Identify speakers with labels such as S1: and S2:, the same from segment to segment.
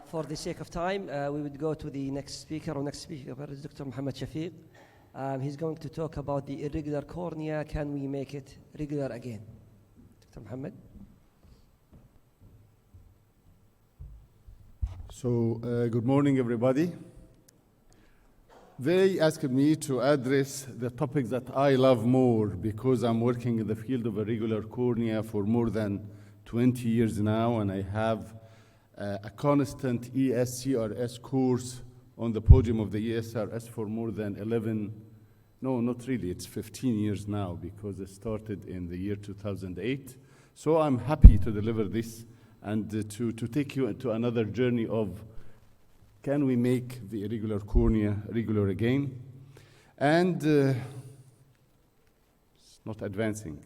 S1: For the sake of time, we would go to the next speaker. Our next speaker is Dr. Mohammed Shafik. He's going to talk about the irregular cornea. Can we make it regular again? Dr. Mohammed.
S2: So, good morning, everybody. They asked me to address the topic that I love more because I'm working in the field of irregular cornea for more than 20 years now, and I have a constant ESCRS course on the podium of the ESRS for more than 11, no, not really, it's 15 years now because it started in the year 2008. So I'm happy to deliver this and to take you into another journey of can we make the irregular cornea regular again? And it's not advancing.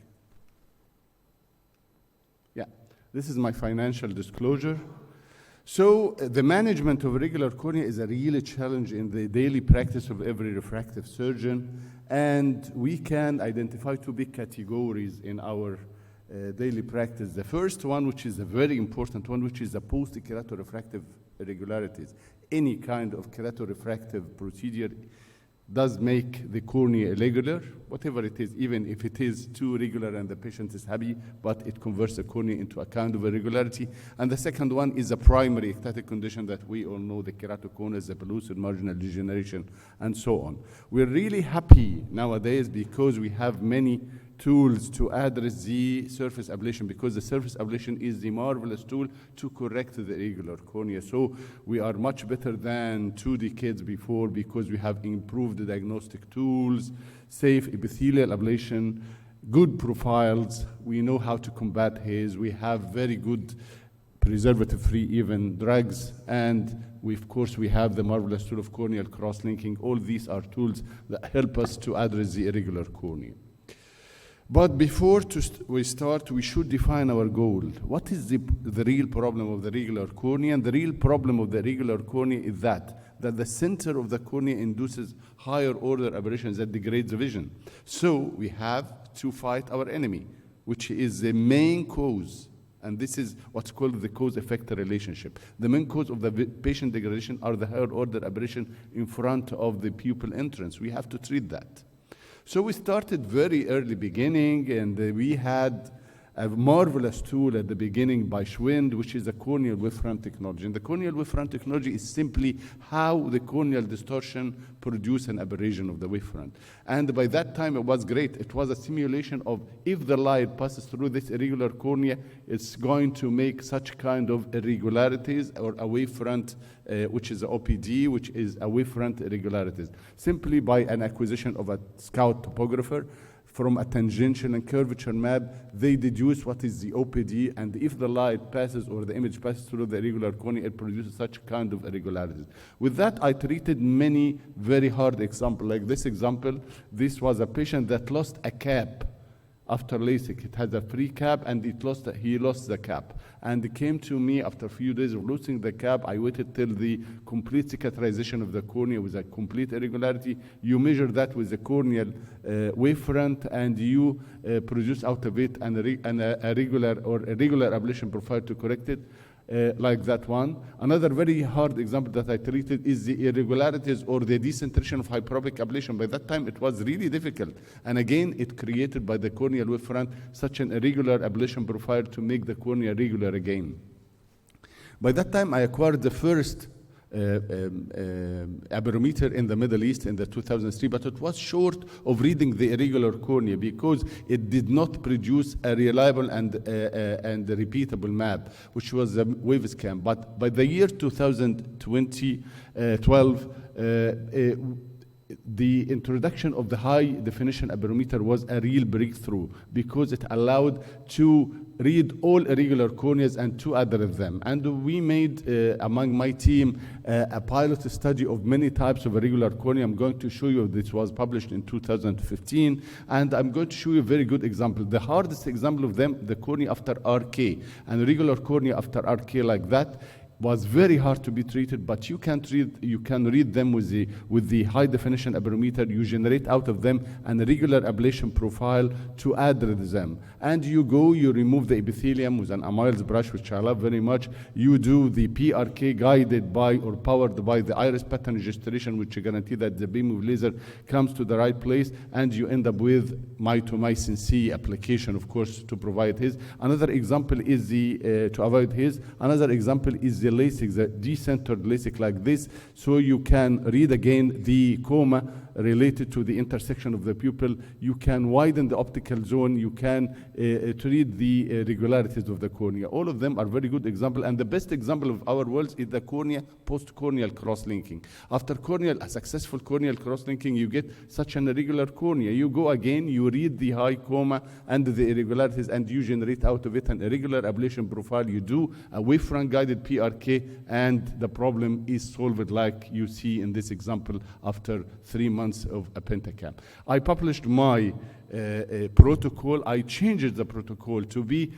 S2: Yeah, this is my financial disclosure. So the management of irregular cornea is a real challenge in the daily practice of every refractive surgeon, and we can identify two big categories in our daily practice. The first one, which is a very important one, which is the post-keratorefractive irregularities. Any kind of keratorefractive procedure does make the cornea irregular, whatever it is, even if it is too regular and the patient is happy, but it converts the cornea into a kind of irregularity. And the second one is a primary ectatic condition that we all know, the keratoconus, the pellucid marginal degeneration, and so on. We're really happy nowadays because we have many tools to address the surface ablation, because the surface ablation is the marvelous tool to correct the irregular cornea. So we are much better than 2 decades before because we have improved the diagnostic tools, safe epithelial ablation, good profiles. We know how to combat haze. We have very good preservative-free even drugs, and of course we have the marvelous tool of corneal cross-linking. All these are tools that help us to address the irregular cornea. But before we start, we should define our goal. What is the real problem of the regular cornea? And the real problem of the regular cornea is that the center of the cornea induces higher order aberrations that degrades the vision. So we have to fight our enemy, which is the main cause. And this is what's called the cause-effect relationship. The main cause of the patient degradation are the higher order aberration in front of the pupil entrance. We have to treat that. So we started very early beginning, and we had a marvelous tool at the beginning by Schwind, which is a corneal wavefront technology. And the corneal wavefront technology is simply how the corneal distortion produce an aberration of the wavefront. And by that time, it was great. It was a simulation of if the light passes through this irregular cornea, it's going to make such kind of irregularities, or a wavefront, which is a OPD, which is a wavefront irregularities, simply by an acquisition of a scout topographer. From a tangential and curvature map, they deduce what is the OPD, and if the light passes or the image passes through the irregular cornea, it produces such kind of irregularities. With that, I treated many very hard examples. Like this example, this was a patient that lost a cap after LASIK. It had a free cap, and he lost the cap. And it came to me after a few days of losing the cap. I waited till the complete cicatrization of the cornea with a complete irregularity. You measure that with the corneal wavefront, and you produce out of it a regular ablation profile to correct it. Like that one. Another very hard example that I treated is the irregularities or the decentration of hyperopic ablation. By that time, it was really difficult. And again, it created by the corneal wavefront such an irregular ablation profile to make the cornea regular again. By that time, I acquired the first aberrometer in the Middle East in the 2003, but it was short of reading the irregular cornea because it did not produce a reliable and repeatable map, which was a Wavescan. But by the year 2012, the introduction of the high definition aberrometer was a real breakthrough because it allowed to read all irregular corneas and to address them. And we made, among my team, a pilot study of many types of irregular cornea. I'm going to show you, this was published in 2015, and I'm going to show you a very good example. The hardest example of them, the cornea after RK, and irregular cornea after RK like that, was very hard to be treated, but you can read them with the high definition aberrometer. You generate out of them an irregular ablation profile to address them. And you remove the epithelium with an Amiles brush, which I love very much. You do the PRK guided by or powered by the iris pattern registration, which guarantee that the beam of laser comes to the right place, and you end up with mitomycin C application, of course, to provide his. Another example is to avoid his. Another example is the LASIK, the decentered LASIK like this, so you can read again the coma related to the intersection of the pupil. You can widen the optical zone. You can treat the irregularities of the cornea. All of them are very good example, and the best example of our world is the cornea post-corneal cross-linking. After a successful corneal cross-linking, you get such an irregular cornea. You go again, you read the high coma and the irregularities, and you generate out of it an irregular ablation profile. You do a wavefront-guided PRK, and the problem is solved like you see in this example after 3 months of a pentacam. I published my protocol. I changed the protocol to be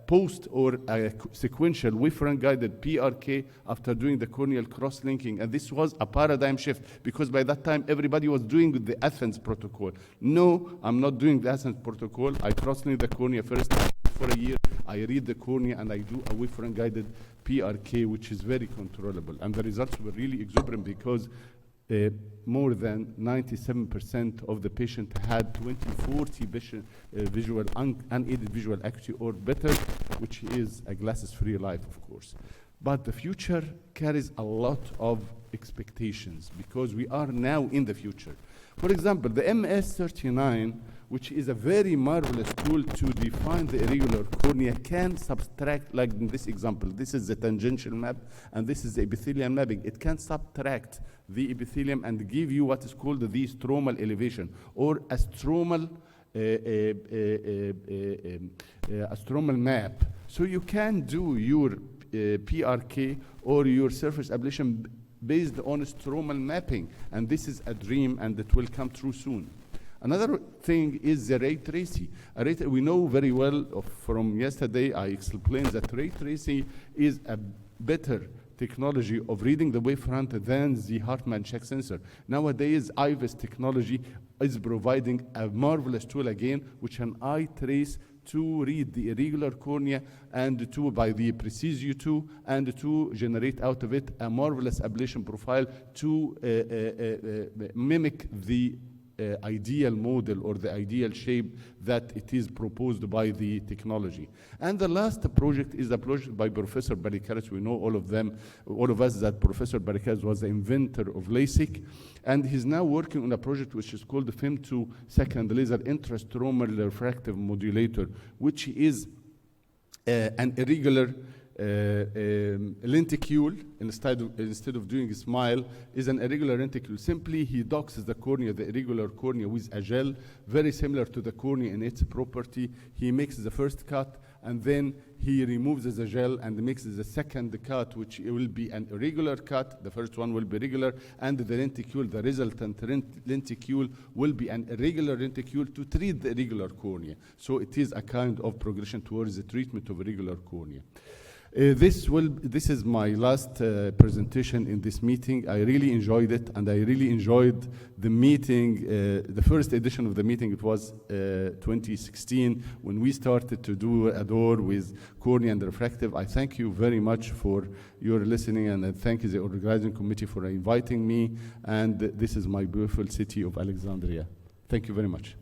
S2: post or a sequential wavefront-guided PRK after doing the corneal cross-linking. And this was a paradigm shift, because by that time, everybody was doing the Athens protocol. No, I'm not doing the Athens protocol. I cross-link the cornea first for a year. I read the cornea, and I do a wavefront-guided PRK, which is very controllable. And the results were really exuberant, because more than 97% of the patient had 20/40 visual, unaided visual acuity or better, which is a glasses-free life, of course. But the future carries a lot of expectations, because we are now in the future. For example, the MS39, which is a very marvelous tool to define the irregular cornea, can subtract, like in this example, this is the tangential map, and this is the epithelial mapping. It can subtract the epithelium and give you what is called the stromal elevation, or a stromal map. So you can do your PRK or your surface ablation based on stromal mapping, and this is a dream, and it will come true soon. Another thing is the ray tracing. We know very well from yesterday, I explained that ray tracing is a better technology of reading the wavefront than the Hartmann check sensor. Nowadays, IVIS technology is providing a marvelous tool again, which an eye trace to read the irregular cornea, and by the Precise U2, and to generate out of it a marvelous ablation profile to mimic the ideal model or the ideal shape that it is proposed by the technology. And the last project is a project by Professor Barikaris. We know all of us, that Professor Barikaris was the inventor of LASIK, and he's now working on a project which is called the FEM2 second laser intrastromal refractive modulator, which is an irregular lenticule. Instead of doing a smile, is an irregular lenticule. Simply, he docks the cornea, the irregular cornea, with a gel, very similar to the cornea in its property. He makes the first cut, and then he removes the gel and makes the second cut, which will be an irregular cut. The first one will be regular, and the lenticule, the resultant lenticule, will be an irregular lenticule to treat the irregular cornea. So it is a kind of progression towards the treatment of irregular cornea. This is my last presentation in this meeting. I really enjoyed it, and I really enjoyed the meeting. The first edition of the meeting, it was 2016, when we started to do a door with cornea and refractive. I thank you very much for your listening, and I thank the organizing committee for inviting me. And this is my beautiful city of Alexandria. Thank you very much.